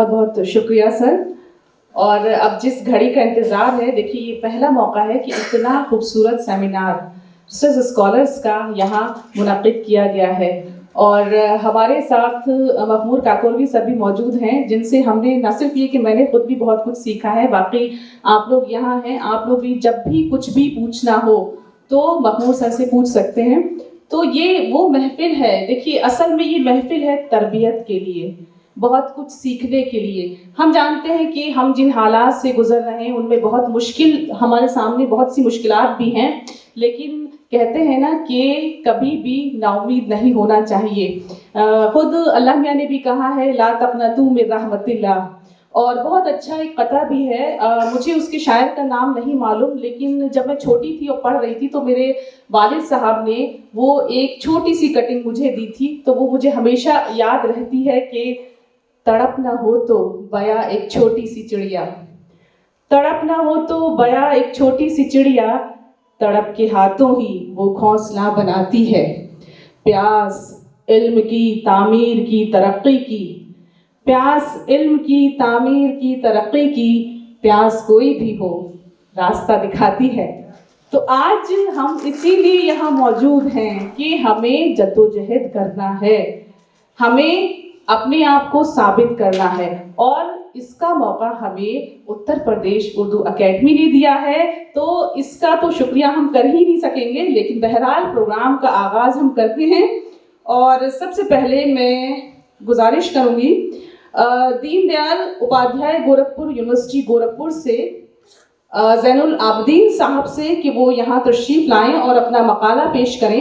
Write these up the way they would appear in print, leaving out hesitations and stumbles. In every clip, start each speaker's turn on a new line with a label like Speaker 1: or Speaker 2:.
Speaker 1: بہت بہت شکریہ سر. اور اب جس گھڑی کا انتظار ہے، دیکھیے یہ پہلا موقع ہے کہ اتنا خوبصورت سیمینار ریسرچ اسکالرس کا یہاں منعقد کیا گیا ہے. اور ہمارے ساتھ مغمور کاکوروی سر بھی موجود ہیں، جن سے ہم نے نہ صرف یہ کہ میں نے خود بھی بہت کچھ سیکھا ہے، باقی آپ لوگ یہاں ہیں، آپ لوگ بھی جب بھی کچھ بھی پوچھنا ہو تو مغمور سر سے پوچھ سکتے ہیں. تو یہ وہ محفل ہے، دیکھیے اصل میں یہ محفل ہے تربیت کے لیے، بہت کچھ سیکھنے کے لیے. ہم جانتے ہیں کہ ہم جن حالات سے گزر رہے ہیں ان میں بہت مشکل، ہمارے سامنے بہت سی مشکلات بھی ہیں، لیکن کہتے ہیں نا کہ کبھی بھی نا امید نہیں ہونا چاہیے. خود اللہ میاں نے بھی کہا ہے لا تقنطوا من رحمت اللہ. اور بہت اچھا ایک قطعہ بھی ہے، مجھے اس کے شاعر کا نام نہیں معلوم، لیکن جب میں چھوٹی تھی اور پڑھ رہی تھی تو میرے والد صاحب نے وہ ایک چھوٹی سی کٹنگ مجھے دی تھی، تو وہ مجھے ہمیشہ یاد رہتی ہے کہ تڑپ نہ ہو تو بیا ایک چھوٹی سی چڑیا، تڑپ نہ ہو تو بیا ایک چھوٹی سی چڑیا، تڑپ کے ہاتھوں ہی وہ گھونسلہ بناتی ہے. پیاس علم کی تعمیر کی ترقی کی، پیاس علم کی تعمیر کی ترقی کی، پیاس کوئی بھی ہو راستہ دکھاتی ہے. تو آج ہم اسی لیے یہاں موجود ہیں کہ ہمیں جدوجہد کرنا ہے، ہمیں اپنے آپ کو ثابت کرنا ہے، اور اس کا موقع ہمیں اتر پردیش اردو اکیڈمی نے دیا ہے. تو اس کا تو شکریہ ہم کر ہی نہیں سکیں گے، لیکن بہرحال پروگرام کا آغاز ہم کرتے ہیں. اور سب سے پہلے میں گزارش کروں گی دین دیال اپادھیائے گورکھپور یونیورسٹی گورکھپور سے زین العابدین صاحب سے کہ وہ یہاں تشریف لائیں اور اپنا مقالہ پیش کریں.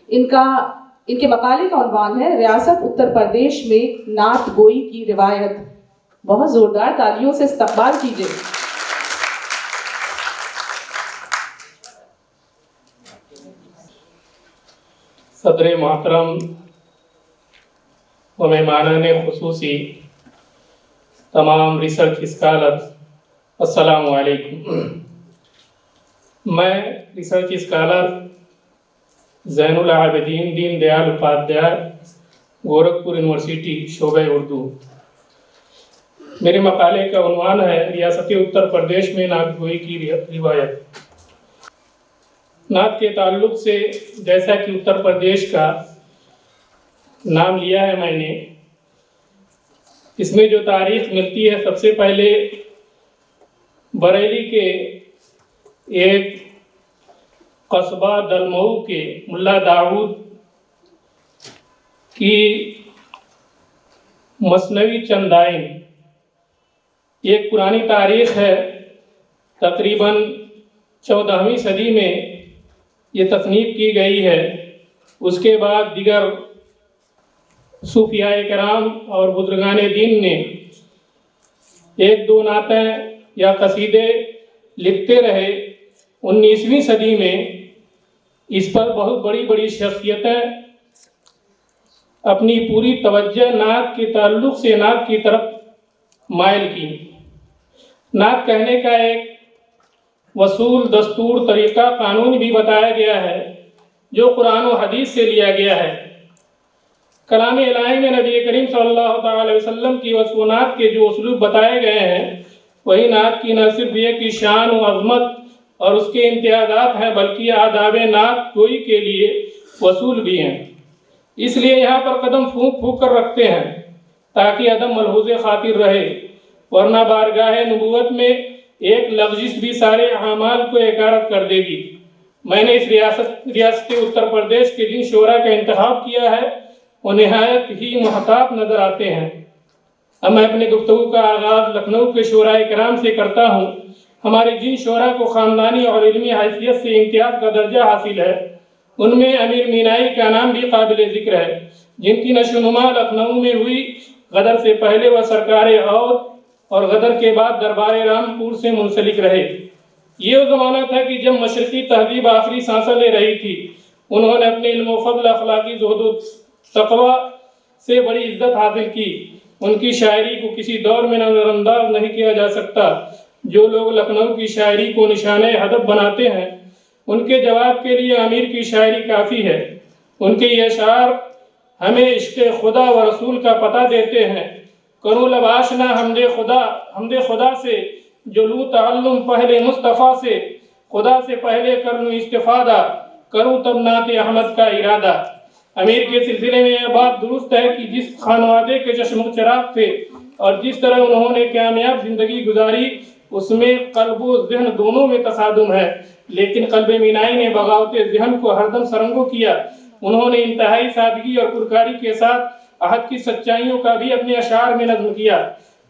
Speaker 1: ان کے مقالے کا عنوان ہے ریاست اتر پردیش میں نعت گوئی کی روایت. بہت زوردار تالیوں سے استقبال کیجیے.
Speaker 2: صدر محترم و مہمانان خصوصی، تمام ریسرچ اسکالرز، السلام علیکم. میں ریسرچ اسکالر زین العابدین دین دیال اپادھیائے گورکھپور یونیورسٹی شعبہ اردو. میرے مقالے کا عنوان ہے ریاست اتر پردیش میں نعت گوئی کی روایت. نعت کے تعلق سے جیسا کہ اتر پردیش کا نام لیا ہے میں نے، اس میں جو تاریخ ملتی ہے سب سے پہلے بریلی کے ایک قصبہ دلمئو کے ملا داؤد کی مثنوی چندائن، ایک پرانی تاریخ ہے، تقریباً 14ویں صدی میں یہ تصنیف کی گئی ہے. اس کے بعد دیگر صوفیاء کرام اور بزرگان دین نے ایک دو نعتیں یا قصیدے لکھتے رہے. 19ویں صدی میں اس پر بہت بڑی بڑی شخصیتیں اپنی پوری توجہ نعت کے تعلق سے نعت کی طرف مائل کی. نعت کہنے کا ایک وصول دستور طریقہ قانون بھی بتایا گیا ہے جو قرآن و حدیث سے لیا گیا ہے. کلام الہی میں نبی کریم صلی اللہ تعالی علیہ وسلم کی وصف و نعت کے جو اسلوب بتائے گئے ہیں، وہی نعت کی نہ صرف یہ کہ شان و عظمت اور اس کے امتیازات ہیں، بلکہ آداب نعت گوئی کے لیے وصول بھی ہیں. اس لیے یہاں پر قدم پھونک پھونک کر رکھتے ہیں تاکہ عدم ملحوظ خاطر رہے، ورنہ بارگاہ نبوت میں ایک لغزش بھی سارے اعمال کو اکارت کر دے گی. میں نے اس ریاست اتر پردیش کے جن شعراء کا انتخاب کیا ہے وہ نہایت ہی محتاط نظر آتے ہیں. اب میں اپنے گفتگو کا آغاز لکھنؤ کے شعراء کرام سے کرتا ہوں. ہمارے جن شعراء کو خاندانی اور علمی حیثیت سے امتیاز کا درجہ حاصل ہے، ان میں امیر مینائی کا نام بھی قابل ذکر ہے، جن کی نشو نما لکھنؤ میں ہوئی. غدر سے پہلے وہ سرکار اودھ اور غدر کے بعد دربار رامپور سے منسلک رہے. یہ وہ زمانہ تھا کہ جب مشرقی تہذیب آخری سانسیں لے رہی تھی. انہوں نے اپنے علم و فضل، اخلاقی زہد و تقوی سے بڑی عزت حاصل کی. ان کی شاعری کو کسی دور میں نظر انداز نہیں کیا جا سکتا. جو لوگ لکھنؤ کی شاعری کو نشانہ ہدف بناتے ہیں، ان کے جواب کے لیے امیر کی شاعری کافی ہے. ان کے یہ اشعار ہمیں عشق خدا و رسول کا پتہ دیتے ہیں. کروں لباشنا حمد خدا سے، جو لوں تعلم پہلے مصطفیٰ سے، خدا سے پہلے کر لوں استفادہ، کروں تب نعت احمد کا ارادہ۔ امیر کے سلسلے میں یہ بات درست ہے کہ جس خانوادے کے چشم چراغ تھے اور جس طرح انہوں نے کامیاب زندگی گزاری، اس میں قلب و ذہن دونوں میں تصادم ہے، لیکن قلب مینائی نے بغاوت ذہن کو ہردم سرنگو کیا۔ انہوں نے انتہائی سادگی اور پرکاری کے ساتھ عہد کی سچائیوں کا بھی اپنے اشعار میں نظم کیا۔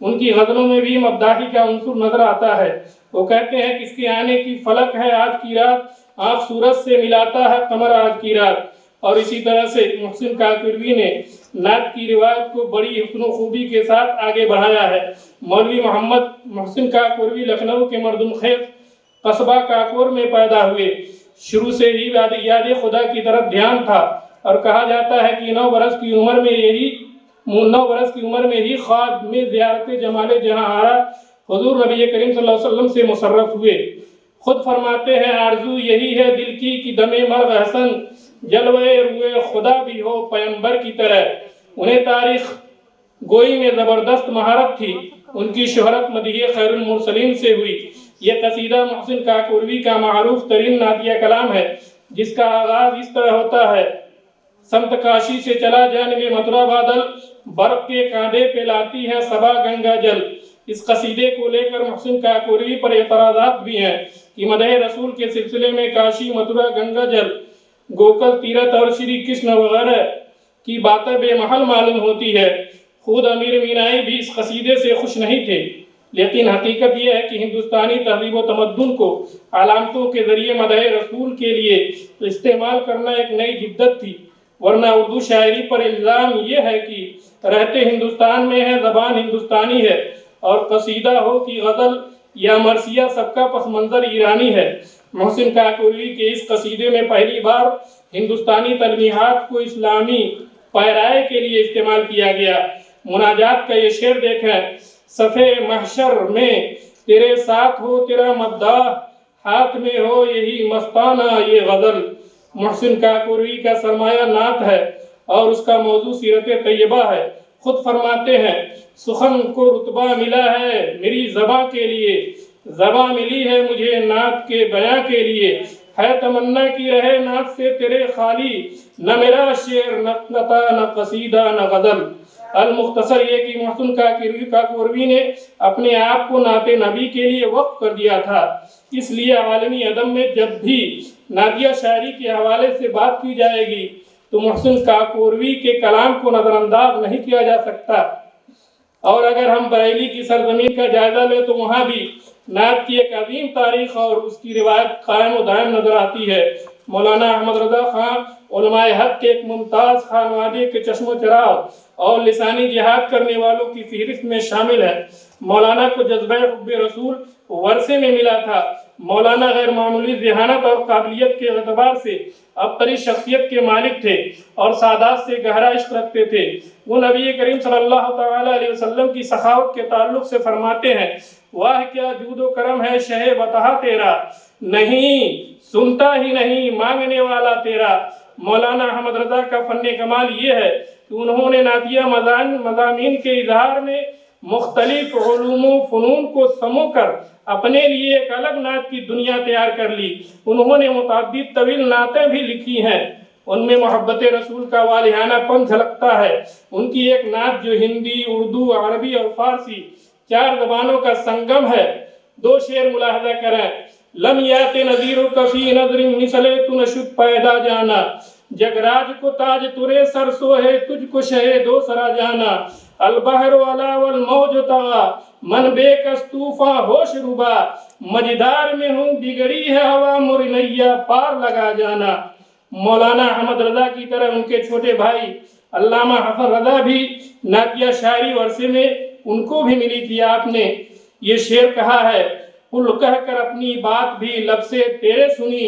Speaker 2: ان کی غزلوں میں بھی مداحی کا عنصر نظر آتا ہے۔ وہ کہتے ہیں کس کے آنے کی فلک ہے آج کی رات، آنکھ سورج سے ملاتا ہے قمر آج کی رات۔ اور اسی طرح سے محسن کاکوروی نے نعت کی روایت کو بڑی حسن و خوبی کے ساتھ آگے بڑھایا ہے۔ مولوی محمد محسن کاکوروی لکھنؤ کے مردم خیز قصبہ کاکور میں پیدا ہوئے۔ شروع سے ہی یاد خدا کی طرف دھیان تھا، اور کہا جاتا ہے کہ 9 برس کی عمر میں ہی خواب میں زیارت جمال جہاں آرا حضور نبی کریم صلی اللہ علیہ وسلم سے مصرف ہوئے۔ خود فرماتے ہیں آرزو یہی ہے دل کی کہ دم مرغ حسن جلوے روئے خدا بھی ہو پیمبر کی طرح۔ انہیں تاریخ گوئی میں زبردست مہارت تھی۔ ان کی شہرت مدیح خیر المرسلین سے ہوئی۔ یہ قصیدہ محسن کاکوروی کا معروف ترین نعتیہ کلام ہے، جس کا آغاز اس طرح ہوتا ہے: سمت کاشی سے چلا جانب متھرا بادل، برف کے کاندھے پہ لاتی ہے صبا گنگا جل۔ اس قصیدے کو لے کر محسن کاکوروی پر اعتراضات بھی ہیں کہ مدح رسول کے سلسلے میں کاشی، متھرا، گنگا جل، گوکل تیرتھ اور شری کرشن وغیرہ کی باتیں بے محل معلوم ہوتی ہے۔ خود امیر مینائی بھی اس قصیدے سے خوش نہیں تھے، لیکن حقیقت یہ ہے کہ ہندوستانی تہذیب و تمدن کو علامتوں کے ذریعے مدح رسول کے لیے استعمال کرنا ایک نئی جدت تھی، ورنہ اردو شاعری پر الزام یہ ہے کہ رہتے ہندوستان میں ہے، زبان ہندوستانی ہے، اور قصیدہ ہو کہ غزل یا مرثیہ سب کا پس منظر ایرانی ہے۔ محسن کاکوروی کے اس قصیدے میں پہلی بار ہندوستانی تلمیحات کو اسلامی پیرائے کے لیے استعمال کیا گیا۔ مناجات کا یہ شعر دیکھیں: صفے محشر میں تیرے ساتھ ہو تیرا مداح، ہاتھ میں ہو یہی مستانہ یہ غزل۔ محسن کاکوروی کا سرمایہ نعت ہے اور اس کا موضوع سیرت طیبہ ہے۔ خود فرماتے ہیں سخن کو رتبہ ملا ہے میری زباں کے لیے، زباں ملی ہے مجھے نعت کے بیاں کے لیے، ہے تمنا کی رہے نعت سے تیرے خالی، نہ میرا شعر نہ نتا نہ قصیدہ نہ غزل۔ المختصر یہ کہ محسن کاکوروی نے اپنے آپ کو نعت نبی کے لیے وقف کر دیا تھا۔ اس لیے عالمی ادب میں جب بھی نعتیہ شاعری کے حوالے سے بات کی جائے گی تو محسن کاکوروی کے کلام کو نظر انداز نہیں کیا جا سکتا۔ اور اگر ہم بریلی کی سرزمین کا جائزہ لیں تو وہاں بھی نعت کی ایک عظیم تاریخ اور اس کی روایت قائم و دائم نظر آتی ہے۔ مولانا احمد رضا خان علماء حق کے ایک ممتاز خانوادے کے چشم و چراغ اور لسانی جہاد کرنے والوں کی فہرست میں شامل ہے۔ مولانا کو جذبہ حب رسول ورثے میں ملا تھا۔ مولانا غیر معمولی ذہانت اور قابلیت کے اعتبار سے ابتری شخصیت کے مالک تھے اور سادات سے گہرا عشق رکھتے تھے۔ وہ نبی کریم صلی اللہ تعالیٰ علیہ وسلم کی سخاوت کے تعلق سے فرماتے ہیں: واہ کیا جود و کرم ہے شہ بطحہ تیرا، نہیں سنتا ہی نہیں مانگنے والا تیرا۔ مولانا احمد رضا کا فن کمال یہ ہے کہ انہوں نے نعتیہ مضامین کے اظہار میں مختلف علوم و فنون کو سمو کر اپنے لیے ایک الگ نعت کی دنیا تیار کر لی۔ انہوں نے متعدد طویل نعتیں بھی لکھی ہیں، ان میں محبت رسول کا والہانہ پن جھلکتا ہے۔ ان کی ایک نعت جو ہندی، اردو، عربی اور فارسی 4 زبانوں کا سنگم ہے، 2 شعر ملاحظہ کریں: لم یات نظیرو کفی نظر مثلے تو نشد پیدا جانا، جگراج کو تاج ترے سر سوہے تجھ کو شہ دو سرا جانا، البحر علا والموج طغا من بے کس طوفاں ہوش ربا، مجدار میں ہوں بگڑی ہے ہوا مرنیا پار لگا جانا۔ مولانا احمد رضا کی طرح ان کے چھوٹے بھائی علامہ حسن رضا بھی نعتیہ شاعری ورثے میں ان کو بھی ملی تھی۔ آپ نے یہ شعر کہا ہے: کل کہہ کر اپنی بات بھی لب سے تیرے سنی،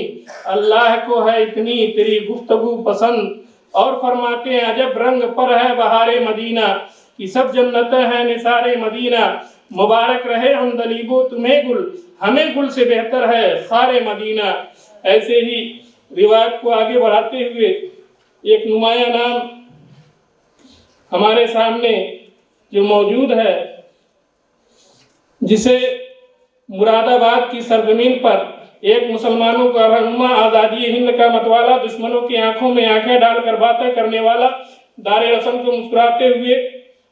Speaker 2: اللہ کو ہے اتنی تیری گفتگو پسند۔ اور فرماتے ہیں عجب رنگ پر ہے بہار مدینہ، کہ سب جنتیں ہیں نثار مدینہ، مبارک رہے عندلیبو تمہیں گل، ہمیں گل سے بہتر ہے خار مدینہ۔ ایسے ہی روایت کو آگے بڑھاتے ہوئے ایک نمایاں نام ہمارے سامنے جو موجود ہے، جسے مراد آباد کی سرزمین پر ایک مسلمانوں کا رہنما، آزادی ہند کا متوالا، دشمنوں کی آنکھوں میں آنکھیں ڈال کر باتیں کرنے والا، دار رسم کو مسکراتے ہوئے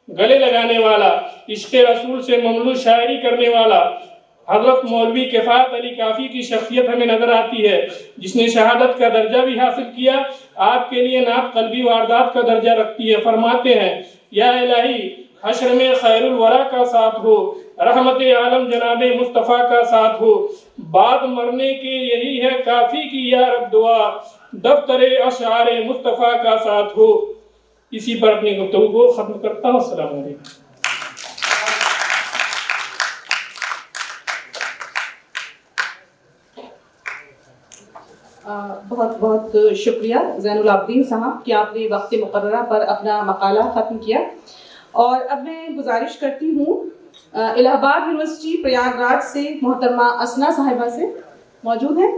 Speaker 2: گلے لگانے والا، عشق رسول سے مملو شاعری کرنے والا حضرت مولوی کفایت علی کافی کی شخصیت ہمیں نظر آتی ہے، جس نے شہادت کا درجہ بھی حاصل کیا۔ آپ کے لیے نعت قلبی واردات کا درجہ رکھتی ہے۔ فرماتے ہیں، یا الہی حشر میں خیر الورا کا ساتھ ہو، رحمت عالم جناب مصطفیٰ کا ساتھ ہو، بعد مرنے کے یہی ہے کافی کی یا رب دعا، دفتر اشعار مصطفیٰ کا ساتھ ہو۔ اسی پر اپنی گفتگو کو ختم کرتا ہوں۔ السلام علیکم۔
Speaker 1: بہت بہت شکریہ زین العابدین صاحب کہ آپ نے وقت مقررہ پر اپنا مقالہ ختم کیا۔ اور اب میں گزارش کرتی ہوں الہ آباد یونیورسٹی پریاگ راج سے محترمہ اسنا صاحبہ سے موجود ہیں۔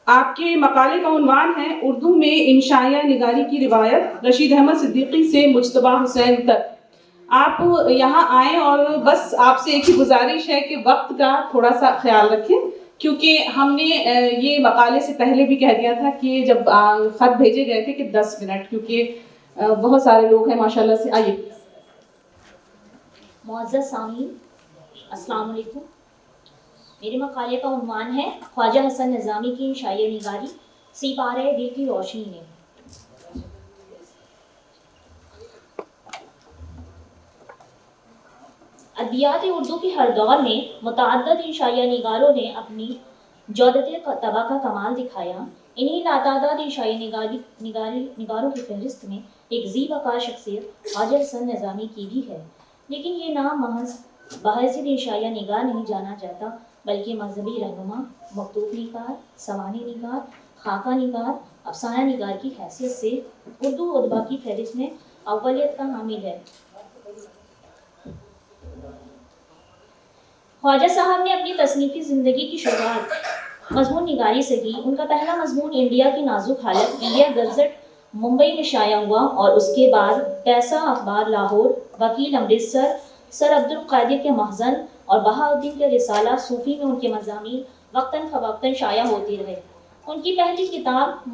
Speaker 1: آپ کے مقالے کا عنوان ہے اردو میں انشائیہ نگاری کی روایت، رشید احمد صدیقی سے مجتبیٰ حسین تک۔ آپ یہاں آئیں اور بس آپ سے ایک ہی گزارش ہے کہ وقت کا تھوڑا سا خیال رکھیں، کیونکہ ہم نے یہ مقالے سے پہلے بھی کہہ دیا تھا کہ جب خط بھیجے گئے تھے کہ 10 منٹ، کیونکہ بہت سارے لوگ ہیں ماشاءاللہ سے۔ آئیے۔
Speaker 3: معزز سامعین، السلام علیکم۔ میرے مقالے کا عنوان ہے خواجہ حسن نظامی کی انشائیہ نگاری، سیپارۂ دل کی روشنی میں۔ ادبیات اردو کے ہر دور میں متعدد انشائیہ نگاروں نے اپنی جودت طبع کا کمال دکھایا۔ انہی لاتعداد انشائیہ نگاروں کی فہرست میں ایک ذی وقار شخصیت خواجہ حسن نظامی کی بھی ہے، لیکن یہ نام محض بحیثیت انشائیہ نگار نہیں جانا جاتا، بلکہ مذہبی رہنما، مکتوب نگار، سوانح نگار، خاکہ نگار، افسانہ نگار کی حیثیت سے اردو ادبا کی فہرست میں اولیت کا حامل ہے۔ خواجہ صاحب نے اپنی تصنیفی زندگی کی شروعات مضمون نگاری سے کی۔ ان کا پہلا مضمون انڈیا کی نازک حالت، انڈیا گزٹ، ممبئی میں شائع ہوا، اور اس کے بعد پیسہ اخبار لاہور، وکیل امرتسر، سر عبد القادر کے مخزن اور بہاؤالدین کے رسالہ صوفی میں ان کے مضامین وقتاً فوقتاً شائع ہوتے رہے۔ ان کی پہلی کتاب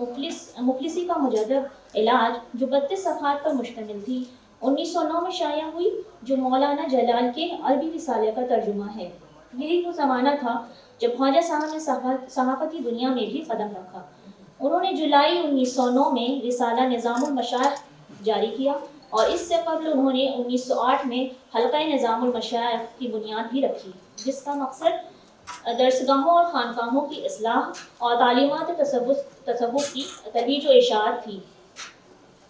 Speaker 3: مفلسی کا مجدد علاج، جو 32 صفحات پر مشتمل تھی، 1909 میں شائع ہوئی، جو مولانا جلال کے عربی رسالے کا ترجمہ ہے۔ یہی وہ زمانہ تھا جب خواجہ صاحب نے صحافتی دنیا میں بھی قدم رکھا۔ انہوں نے جولائی 1909 میں رسالہ نظام المشائخ جاری کیا، اور اس سے قبل انہوں نے 1908 میں حلقہ نظام المشائخ کی بنیاد بھی رکھی، جس کا مقصد درسگاہوں اور خانقاہوں کی اصلاح اور تعلیمات تصوف کی ترویج و اشاعت تھی۔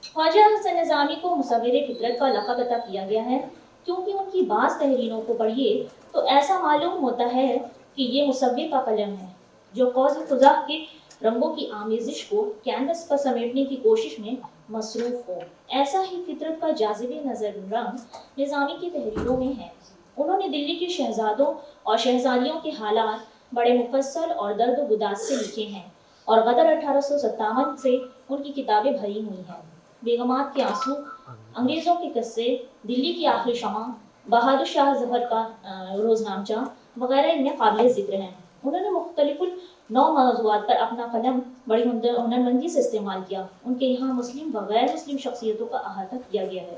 Speaker 3: خواجہ حسن نظامی کو مصور فطرت کا لقب عطا کیا گیا ہے، کیونکہ ان کی بعض تحریروں کو پڑھیے تو ایسا معلوم ہوتا ہے کہ یہ مصور کا قلم ہے، جو قوس قزح کے رنگوں کی آمیزش کو کینوس پر سمیٹنے کی کوشش میں مصروف ہو۔ ایسا ہی فطرت کا جاذب نظر رنگ نظامی کی تحریروں میں ہے۔ انہوں نے دلی کے شہزادوں اور شہزادیوں کے حالات بڑے مفصل اور درد و گداز سے لکھے ہیں، اور غدر 1857 سے ان کی کتابیں بھری ہوئی ہیں۔ بیگمات کے آنسو، انگریزوں کے قصے، دلی کی آخری شمع، بہادر شاہ ظفر کا روزنامچہ وغیرہ ان میں قابل ذکر ہیں۔ انہوں نے مختلف نو موضوعات پر اپنا قلم بڑی ہنرمندی سے استعمال کیا۔ ان کے یہاں مسلم و غیر مسلم شخصیتوں کا احاطہ کیا گیا ہے۔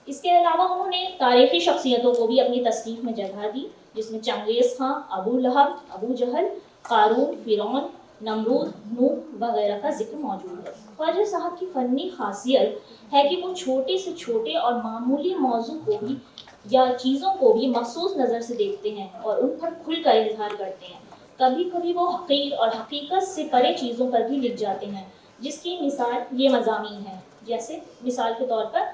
Speaker 3: اس کے علاوہ انہوں نے تاریخی شخصیتوں کو بھی اپنی تصنیف میں جگہ دی، جس میں چنگیز خان، ابو لہب، ابو جہل، قارون، فرعون، نمرود، نوح وغیرہ کا ذکر موجود ہے۔ خواجہ صاحب کی فنی خاصیت ہے کہ وہ چھوٹے سے چھوٹے اور معمولی موضوع کو بھی یا چیزوں کو بھی مخصوص نظر سے دیکھتے ہیں اور ان پر کھل کر اظہار کرتے ہیں۔ کبھی کبھی وہ حقیر اور حقیقت سے پرے چیزوں پر بھی لکھ جاتے ہیں، جس کی مثال یہ مضامین ہیں، جیسے مثال کے طور پر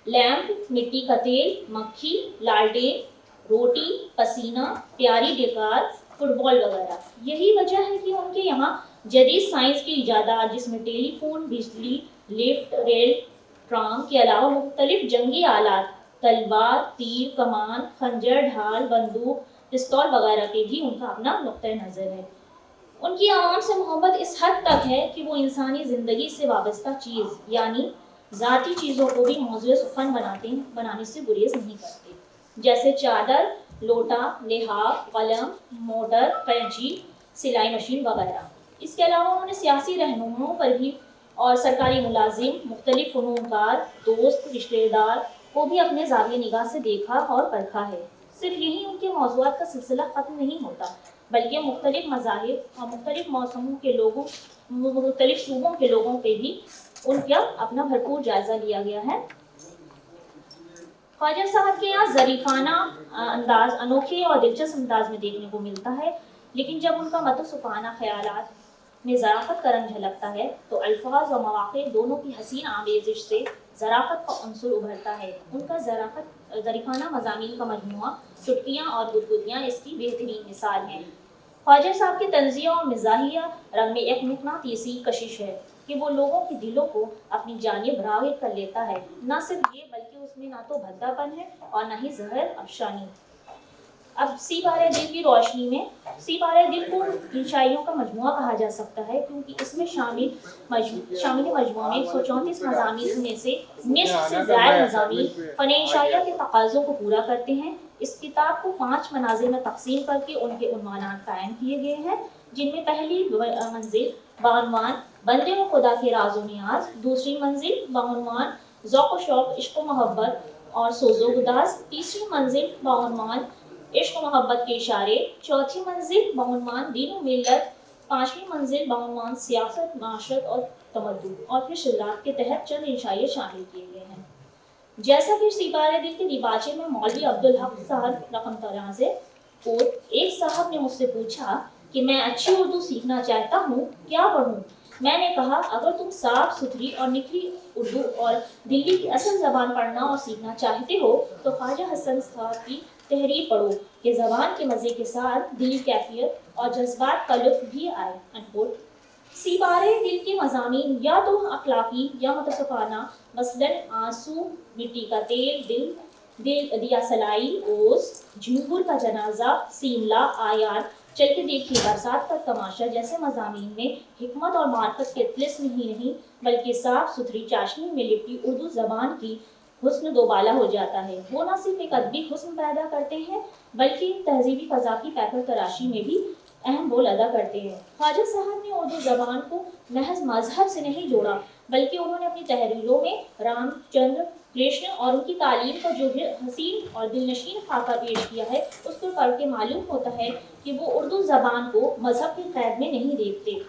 Speaker 3: لیمپ، مٹی کا تیل، مکھی، لالٹین، روٹی، پسینہ، پیاری ڈیکار، فٹ بال وغیرہ۔ یہی وجہ ہے کہ ان کے یہاں جدید سائنس کی ایجادات، جس میں ٹیلی فون، بجلی، لفٹ، ریل، ٹرام کے علاوہ مختلف جنگی آلات، تلوار، تیر، کمان، خنجر، ڈھال، بندوق، پستول وغیرہ کے بھی ان کا اپنا نقطۂ نظر ہے۔ ان کی عوام سے محبت اس حد تک ہے کہ وہ انسانی زندگی سے وابستہ چیز یعنی ذاتی چیزوں کو بھی موضوع سخن بنانے سے گریز نہیں کرتے، جیسے چادر، لوٹا، لحاف، قلم، موٹر، قینچی، سلائی مشین وغیرہ۔ اس کے علاوہ انہوں نے سیاسی رہنماؤں پر بھی اور سرکاری ملازم، مختلف فنون کار، دوست، رشتہ دار کو بھی اپنے زاویہ نگاہ سے دیکھا اور پرکھا ہے۔ صرف یہی ان کے موضوعات کا سلسلہ ختم نہیں ہوتا، بلکہ مختلف مذاہب اور مختلف موسموں کے لوگوں، مختلف صوبوں کے لوگوں پہ بھی ان کا اپنا بھرپور جائزہ لیا گیا ہے۔ خواجہ صاحب کے یہاں ظریفانہ انداز انوکھے اور دلچسپ انداز میں دیکھنے کو ملتا ہے، لیکن جب ان کا متوسفانہ خیالات میں ظرافت کا رنگ جھلکتا ہے تو الفاظ اور مواقع دونوں کی حسین آمیزش سے ظرافت کا عنصر ابھرتا ہے۔ ان کا ظریفانہ مضامین کا مجموعہ چٹکیاں اور گدگدیاں اس کی بہترین مثال ہیں۔ خواجہ صاحب کے طنزیہ اور مزاحیہ رنگ میں ایک مقناطیسی کشش ہے کہ وہ لوگوں کے دلوں کو اپنی جانب راغب کر لیتا ہے۔ نہ صرف یہ بلکہ اس میں نہ تو بھدا پن ہے اور نہ ہی زہر افشانی۔ اب سی پارے دل کی روشنی میں، سی پارے دل کو انشائیوں کا مجموعہ کہا جا سکتا ہے کیونکہ اس میں شامل مجموعہ میں 134 مضامین میں سے نصف سے زائد مضامین فن انشائیہ کے تقاضوں کو پورا کرتے ہیں۔ اس کتاب کو 5 منازل میں تقسیم کر کے ان کے عنوانات قائم کیے گئے ہیں، جن میں پہلی منزل بعنوان بندے و خدا کے راز و نیاز، دوسری منزل بعنوان ذوق و شوق، عشق و محبت اور سوز و گداز، تیسری منزل بعنوان عشق و محبت کے اشارے، چوتھی منزل بعنوان دین و ملت، پانچویں منزل بعنوان سیاست، معاشرت اور تمدن، اور پھر شجرات کے تحت چند انشائیے شامل کیے گئے ہیں۔ جیسا کہ سپارہ دل کے دیباچے میں مولوی عبدالحق صاحب رقم 93 کو ایک صاحب نے مجھ سے پوچھا کہ میں اچھی اردو سیکھنا چاہتا ہوں، کیا پڑھوں؟ میں نے کہا اگر تم صاف ستھری اور نکھری اردو اور دلی کی اصل زبان پڑھنا اور سیکھنا چاہتے ہو تو خواجہ حسن صاحب کی تحریر پڑھو کہ زبان کے مزے کے ساتھ دلی کیفیت اور جذبات کا لطف بھی آئے۔ انکوٹ۔ سپارہ دل کے مضامین یا تو اخلاقی یا متصوفانہ، مثلاً آنسو، مٹی کا تیل، دیا سلائی، اوس، جھنگور کا جنازہ، سیملا، آیار، چل کے دیکھیے برسات کا تماشا جیسے مضامین میں حکمت اور معرفت کے طلسم ہی نہیں بلکہ صاف ستھری چاشنی میں لپٹی اردو زبان کی حسن دوبالا ہو جاتا ہے۔ وہ نہ صرف ایک ادبی حسن پیدا کرتے ہیں بلکہ تہذیبی فضا کی پیکر تراشی میں بھی اہم رول ادا کرتے ہیں۔ خواجہ صاحب نے اردو زبان کو محض مذہب سے نہیں جوڑا بلکہ انہوں نے اپنی تحریروں میں رام چندر کرشن اور ان کی تعلیم کا جو حسین اور دلنشین خاکہ پیش کیا ہے اس کو پڑھ کے معلوم ہوتا ہے کہ وہ اردو زبان کو مذہب کی قید میں نہیں دیکھتے۔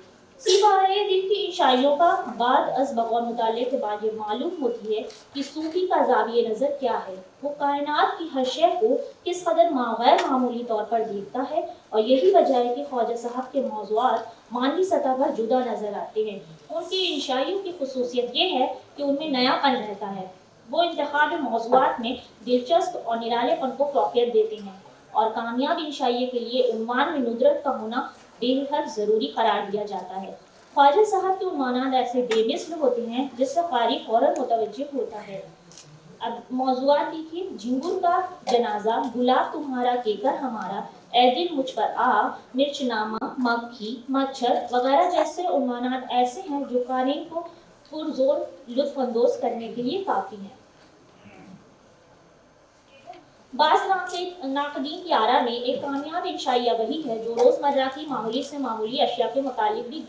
Speaker 3: سپارہ دل کی انشائیوں کا بعد از بغور مطالعے کے بعد یہ معلوم ہوتی ہے کہ صوفی کا زاویہ نظر کیا ہے، وہ کائنات کی ہر شے کو کس قدر غیر معمولی طور پر دیکھتا ہے، اور یہی وجہ ہے کہ خواجہ صاحب کے موضوعات مانوی سطح پر جدا نظر آتے ہیں۔ ان کی انشائیوں کی خصوصیت یہ ہے کہ ان میں نیا پن رہتا ہے، وہ انتخاب موضوعات میں دلچسپ اور نرالے پن کو فوقیت دیتے ہیں، اور کامیاب انشائیے کے لیے عنوان میں ندرت کا ہونا بے حد ضروری قرار دیا جاتا ہے۔ خواجہ صاحب کے عنوانات ایسے بے مثل ہوتے ہیں جس سے قاری فوراً متوجہ ہوتا ہے۔ اب موضوعات دیکھیے، جھنگور کا جنازہ، گلاب تمہارا کیکر ہمارا، اے دل مجھ پر آ، مرچ نامہ، مکھی، مچھر وغیرہ جیسے عنوانات ایسے ہیں جو قارئین کو پرزور لطف اندوز کرنے کے لیے کافی ہیں۔ بعض ناقدین کی آراء میں ایک کامیاب انشائیہ وہی ہے جو روزمرہ کی معمولی سے معمولی اشیاء کے متعلق بھی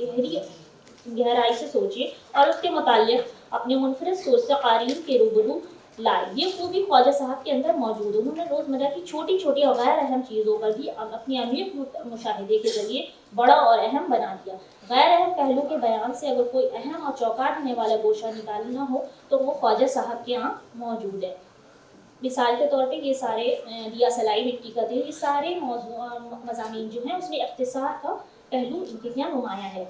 Speaker 3: گہرائی سے سوچے اور اس کے متعلق اپنے منفرد سوچ سے قارئین کے روبرو لائے۔ یہ خوبی خواجہ صاحب کے اندر موجود ہے، انہوں نے روزمرہ کی چھوٹی چھوٹی اور غیر اہم چیزوں پر بھی اپنی عمیق مشاہدے کے ذریعے بڑا اور اہم بنا دیا۔ غیر اہم پہلو کے بیان سے اگر کوئی اہم اور چوکا دینے والا گوشہ نکالنا ہو تو وہ خواجہ صاحب کے یہاں موجود ہے۔ مثال کے طور پہ یہ سارے دیا سلائی، مٹی کا تیل، یہ سارے مضامین جو ہیں اس میں اختصار کا پہلو ان کے یہاں نمایاں ہے۔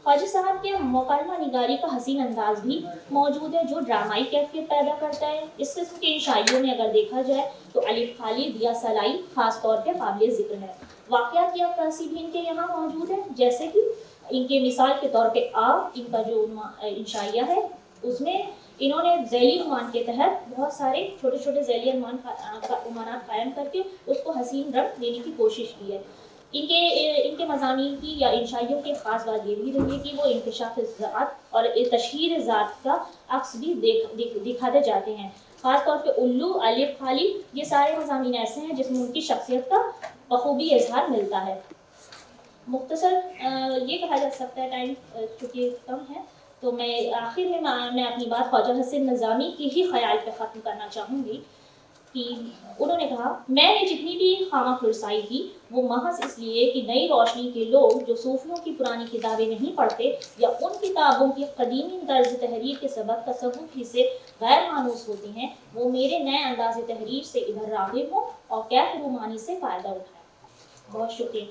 Speaker 3: خواجہ صاحب کے مکالمہ نگاری کا حسین انداز بھی موجود ہے جو ڈرامائی کیفیت پیدا کرتا ہے۔ اس قسم کے انشائیوں میں اگر دیکھا جائے تو الف خالی، دیا سلائی خاص طور پہ قابل ذکر ہے۔ واقعات کی عکاسی بھی ان کے یہاں موجود ہے، جیسے کہ ان کے مثال کے طور پہ ان کا جو انشائیہ ہے اس میں انہوں نے ذیلی عنوان کے تحت بہت سارے چھوٹے چھوٹے ذیلی عنوانات قائم کر کے اس کو حسین رنگ دینے کی کوشش کی ہے۔ ان کے مضامین کی یا انشائیوں کی خاص بات یہ بھی رہی ہے کہ وہ انکشاف ذات اور تشہیر ذات کا عکس بھی دکھاتے جاتے ہیں. خاص طور پہ الو، الف، خالی، یہ سارے مضامین ایسے ہیں جس میں ان کی شخصیت کا بخوبی اظہار ملتا ہے. مختصر یہ کہا جا سکتا ہے، ٹائم چونکہ کم ہے تو میں آخر میں اپنی بات خواجہ حسین نظامی کی ہی خیال پہ ختم کرنا چاہوں گی کہ انہوں نے کہا، میں نے جتنی بھی خامہ فرسائی کی وہ محض اس لیے کہ نئی روشنی کے لوگ جو صوفیوں کی پرانی کتابیں نہیں پڑھتے یا ان کتابوں کی قدیمی طرز تحریر کے سبب تصوف ہی سے غیر مانوس ہوتے ہیں، وہ میرے نئے انداز تحریر سے ادھر راغب ہوں اور کیف رومانی سے فائدہ اٹھائیں. بہت شکریہ.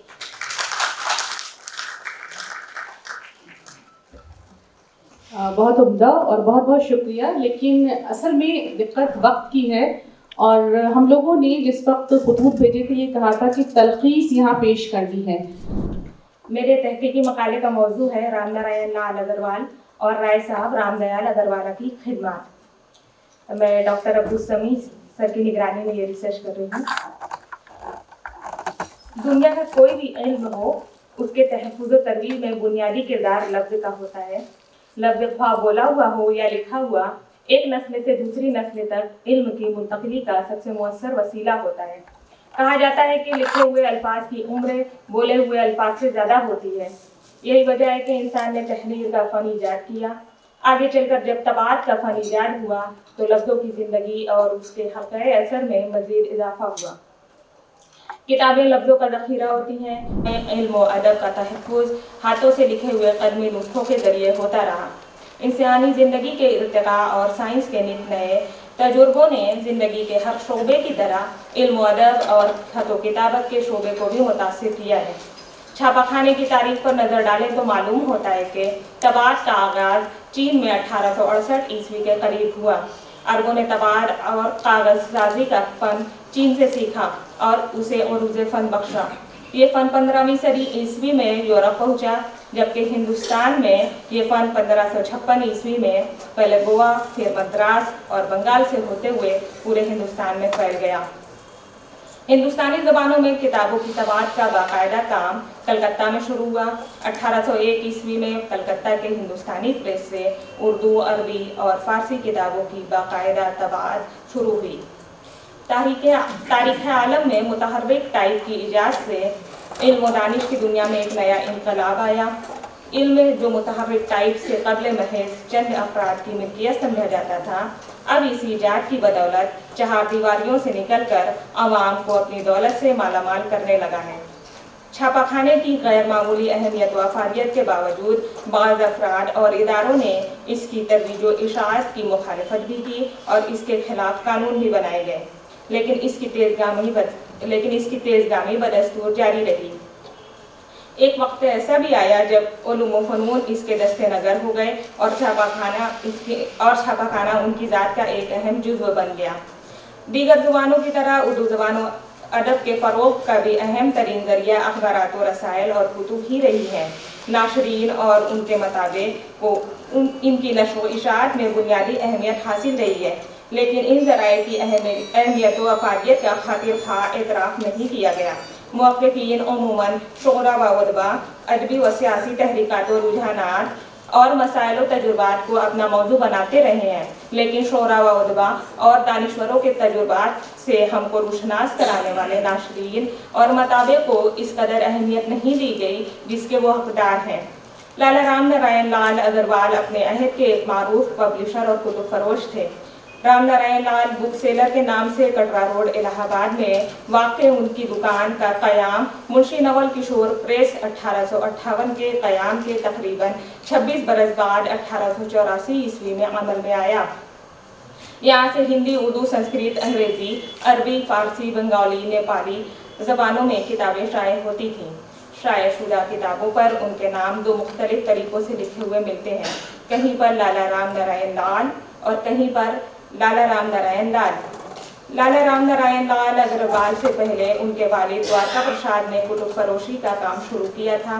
Speaker 1: بہت عمدہ اور بہت بہت شکریہ. لیکن اصل میں دقت وقت کی ہے اور ہم لوگوں نے جس وقت خطوط بھیجے تھے یہ کہا تھا کہ تلخیص یہاں پیش کرنی ہے.
Speaker 4: میرے تحقیقی مقالے کا موضوع ہے رام نارائن لال اگروال اور رائے صاحب رام دیال اگروالہ کی خدمات. میں ڈاکٹر عبدالسمیع سر کی نگرانی میں یہ ریسرچ کر رہی ہوں. دنیا کا کوئی بھی علم ہو، اس کے تحفظ و ترویج میں بنیادی کردار لفظ کا ہوتا ہے. لفظ خواہ بولا ہوا ہو یا لکھا ہوا، ایک نسل سے دوسری نسل تک علم کی منتقلی کا سب سے مؤثر وسیلہ ہوتا ہے. کہا جاتا ہے کہ لکھے ہوئے الفاظ کی عمر بولے ہوئے الفاظ سے زیادہ ہوتی ہے. یہی وجہ ہے کہ انسان نے تحریر کا فن ایجاد کیا. آگے چل کر جب طباعت کا فن ایجاد ہوا تو لفظوں کی زندگی اور اس کے حلقۂ اثر میں مزید اضافہ ہوا. کتابیں لفظوں کا ذخیرہ ہوتی ہیں. علم و ادب کا تحفظ ہاتھوں سے لکھے ہوئے قدمی نسخوں کے ذریعے ہوتا رہا. انسانی زندگی کے ارتقاء اور سائنس کے نت نئے تجربوں نے زندگی کے ہر شعبے کی طرح علم و ادب اور خط و کتابت کے شعبے کو بھی متاثر کیا ہے. چھاپا خانے کی تاریخ پر نظر ڈالیں تو معلوم ہوتا ہے کہ طباعت کا آغاز چین میں 1868 عیسوی کے قریب ہوا. عربوں نے طباعت اور کاغذ سازی کا فن چین سے سیکھا اور اسے عروج فن بخشا. یہ فن 15ویں صدی عیسوی میں یورپ پہنچا، جبکہ ہندوستان میں یہ فن 1556 عیسوی میں پہلے گوا، پھر مدراس اور بنگال سے ہوتے ہوئے پورے ہندوستان میں پھیل گیا. ہندوستانی زبانوں میں کتابوں کی طباعت کا باقاعدہ کام کلکتہ میں شروع ہوا. 1801 عیسوی میں کلکتہ کے ہندوستانی پریس سے اردو، عربی اور فارسی کتابوں کی باقاعدہ طباعت شروع ہوئی. تاریخ عالم میں متحرک ٹائپ کی ایجاد سے علم و دانش کی دنیا میں ایک نیا انقلاب آیا. علم جو متحرک ٹائپ سے قبل محض چند افراد کی ملکیت سمجھا جاتا تھا، اب اس ایجاد کی بدولت چہار دیواریوں سے نکل کر عوام کو اپنی دولت سے مالا مال کرنے لگا ہے. چھاپا خانے کی غیر معمولی اہمیت و افادیت کے باوجود بعض افراد اور اداروں نے اس کی ترویج و اشاعت کی مخالفت بھی کی اور اس کے خلاف قانون بھی بنائے گئے، لیکن اس کی تیزگامی بدستور جاری رہی. ایک وقت ایسا بھی آیا جب علوم و فنون اس کے دستے نگر ہو گئے اور چھاپا خانہ ان کی ذات کا ایک اہم جزو بن گیا. دیگر زبانوں کی طرح اردو زبان و ادب کے فروغ کا بھی اہم ترین ذریعہ اخبارات و رسائل اور کتب ہی رہی ہے. ناشرین اور ان کے مطابق کو ان کی نشر و اشاعت میں بنیادی اہمیت حاصل رہی ہے، لیکن ان ذرائع کی اہمیت و افادیت کا خاطر خواہ اعتراف نہیں کیا گیا. محققین عموماً شعراء و ادباء ادبی و سیاسی تحریکات و رجحانات اور مسائل و تجربات کو اپنا موضوع بناتے رہے ہیں، لیکن شعراء و ادباء اور دانشوروں کے تجربات سے ہم کو روشناس کرانے والے ناشرین اور مطابق کو اس قدر اہمیت نہیں دی گئی جس کے وہ حقدار ہیں. لالا رام نارائن لال اگروال اپنے عہد کے ایک معروف پبلشر اور کتب فروش تھے. رام نارائن لال بک سیلر کے نام سے کٹرا روڈ الہ آباد میں واقع ان کی دکان کا قیام منشی نول کشور پریس 1858 کے قیام کے تقریباً 26 برس بعد 1884 عیسوی میں عمل میں آیا. یہاں سے ہندی، اردو، سنسکرت، انگریزی، عربی، فارسی، بنگالی، نیپالی زبانوں میں کتابیں شائع ہوتی تھیں. شائع شدہ کتابوں پر ان کے نام دو مختلف طریقوں سے لکھے ہوئے ملتے ہیں، کہیں پر لالا رام نارائن لال اور کہیں پر لالا رام نارائن لال. لالا رام نارائن لال اگروال سے پہلے ان کے والد دوارکا پرساد نے کتب فروشی کا کام شروع کیا تھا.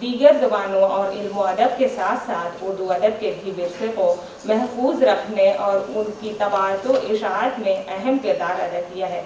Speaker 4: دیگر زبانوں اور علم و ادب کے ساتھ ساتھ اردو ادب کے بھی ورثے کو محفوظ رکھنے اور ان کی تبادل و اشاعت میں اہم کردار ادا کیا ہے۔